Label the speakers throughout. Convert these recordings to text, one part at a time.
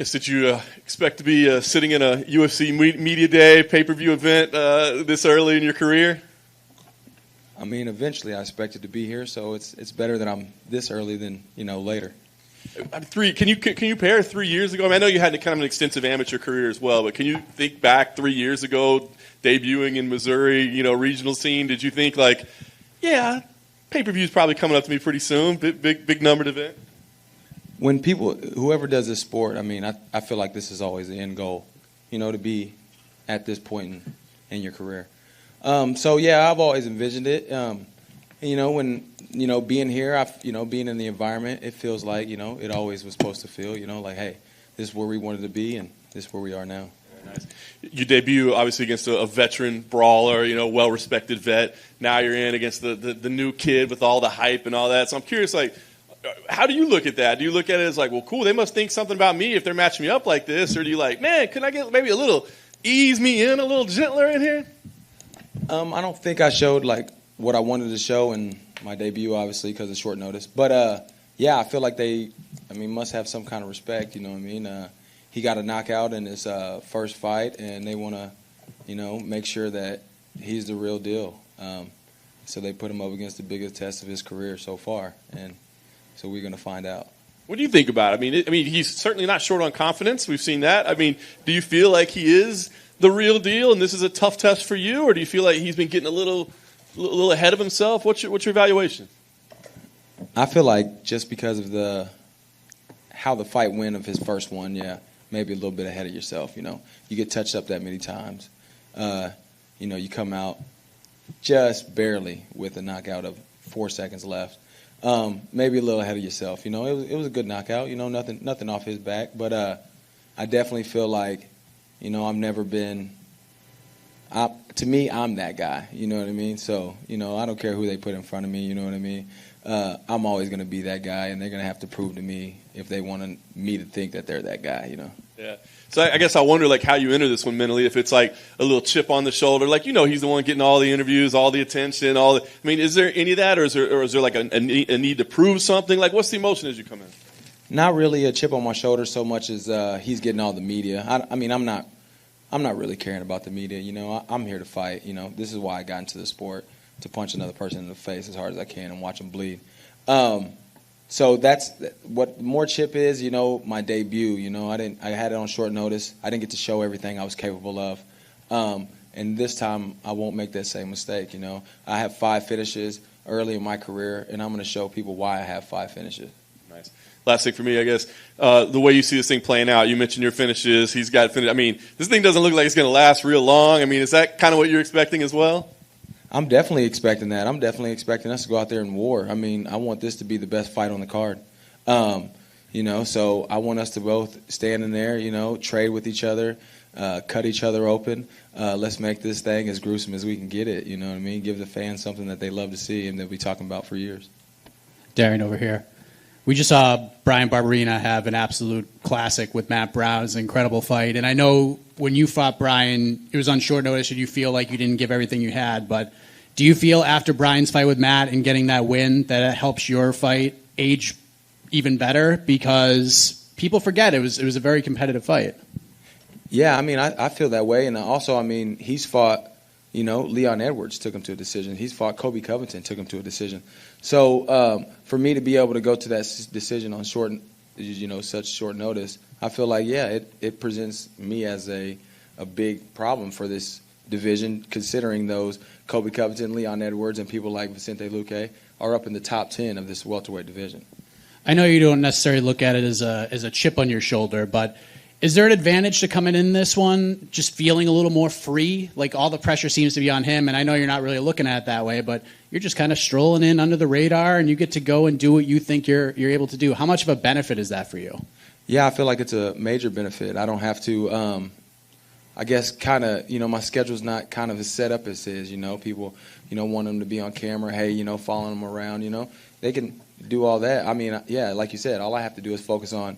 Speaker 1: Guess did you expect to be sitting in a UFC media day pay-per-view event this early in your career?
Speaker 2: I mean, eventually I expected to be here, so it's better that I'm this early than later.
Speaker 1: Can you compare 3 years ago? I mean, I know you had kind of an extensive amateur career as well, but can you think back 3 years ago, debuting in Missouri, regional scene? Did you think like, yeah, pay-per-view's probably coming up to me pretty soon, big numbered event?
Speaker 2: When whoever does this sport, I mean, I feel like this is always the end goal, to be at this point in your career. So yeah, I've always envisioned it. When being here, being in the environment, it feels like it always was supposed to feel. Like, hey, this is where we wanted to be, and this is where we are now.
Speaker 1: Very nice. You debut obviously against a veteran brawler, well-respected vet. Now you're in against the new kid with all the hype and all that. So I'm curious, like, how do you look at that? Do you look at it as like, well, cool, they must think something about me if they're matching me up like this, or do you like, man, can I get maybe a little ease me in a little gentler in here?
Speaker 2: I don't think I showed like what I wanted to show in my debut, obviously, because of short notice. But yeah, I feel like they, must have some kind of respect. You know what I mean? He got a knockout in his first fight, and they want to, make sure that he's the real deal. So they put him up against the biggest test of his career so far, and so we're going to find out.
Speaker 1: What do you think about it? I mean, he's certainly not short on confidence. We've seen that. I mean, do you feel like he is the real deal, and this is a tough test for you, or do you feel like he's been getting a little ahead of himself? What's your evaluation?
Speaker 2: I feel like just because of how the fight went of his first one, yeah, maybe a little bit ahead of yourself. You get touched up that many times. You come out just barely with a knockout of 4 seconds left. Maybe a little ahead of yourself. It was a good knockout. Nothing off his back. But I definitely feel like, I've never been. To me, I'm that guy. You know what I mean? So I don't care who they put in front of me. You know what I mean? I'm always going to be that guy, and they're going to have to prove to me if they want me to think that they're that guy.
Speaker 1: Yeah. So I guess I wonder like how you enter this one mentally. If it's like a little chip on the shoulder, like he's the one getting all the interviews, all the attention, is there any of that, or is there like a need to prove something? Like, what's the emotion as you come in?
Speaker 2: Not really a chip on my shoulder so much as he's getting all the media. I'm not really caring about the media. I'm here to fight. This is why I got into the sport, to punch another person in the face as hard as I can and watch them bleed. So that's what more chip is, my debut. I had it on short notice. I didn't get to show everything I was capable of. And this time I won't make that same mistake. I have 5 finishes early in my career, and I'm going to show people why I have 5 finishes.
Speaker 1: Nice. Last thing for me, I guess, the way you see this thing playing out, you mentioned your finishes. He's got finish. This thing doesn't look like it's going to last real long. Is that kind of what you're expecting as well?
Speaker 2: I'm definitely expecting that. I'm definitely expecting us to go out there and war. I want this to be the best fight on the card. So I want us to both stand in there, trade with each other, cut each other open. Let's make this thing as gruesome as we can get it. You know what I mean? Give the fans something that they love to see and they'll be talking about for years.
Speaker 3: Darian over here. We just saw Brian Barberina have an absolute classic with Matt Brown. It's an incredible fight. And I know when you fought Brian, it was on short notice and you feel like you didn't give everything you had. But do you feel after Brian's fight with Matt and getting that win that it helps your fight age even better? Because people forget it was a very competitive fight.
Speaker 2: Yeah, I feel that way. And also, he's fought, Leon Edwards took him to a decision. He's fought Kobe Covington, took him to a decision. So for me to be able to go to that decision on such short notice, I feel like, yeah, it presents me as a big problem for this division, considering those Kobe Covington, Leon Edwards, and people like Vicente Luque are up in the top 10 of this welterweight division.
Speaker 3: I know you don't necessarily look at it as a chip on your shoulder, but is there an advantage to coming in this one just feeling a little more free? Like all the pressure seems to be on him, and I know you're not really looking at it that way, but you're just kind of strolling in under the radar, and you get to go and do what you think you're able to do. How much of a benefit is that for you?
Speaker 2: Yeah, I feel like it's a major benefit. I don't have to, I guess, kind of, my schedule's not kind of as set up as it is. People, want them to be on camera. Hey, following them around. They can do all that. Yeah, like you said, all I have to do is focus on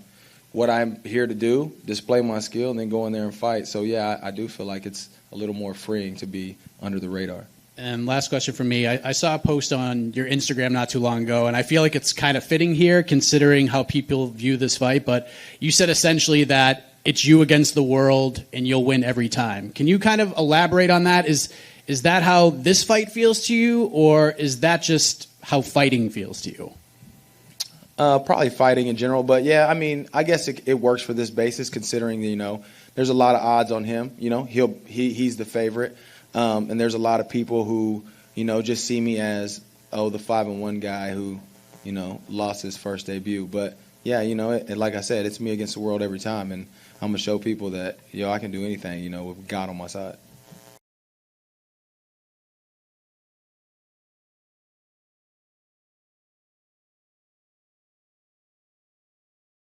Speaker 2: what I'm here to do, display my skill, and then go in there and fight. So, yeah, I do feel like it's a little more freeing to be under the radar.
Speaker 3: And last question from me. I saw a post on your Instagram not too long ago, and I feel like it's kind of fitting here considering how people view this fight. But you said essentially that it's you against the world and you'll win every time. Can you kind of elaborate on that? Is that how this fight feels to you, or is that just how fighting feels to you?
Speaker 2: Probably fighting in general. But, yeah, I mean, I guess it works for this basis considering, there's a lot of odds on him. He's the favorite. And there's a lot of people who, just see me as, the 5-1 guy who, lost his first debut. But, yeah, like I said, it's me against the world every time. And I'm going to show people that, I can do anything, with God on my side.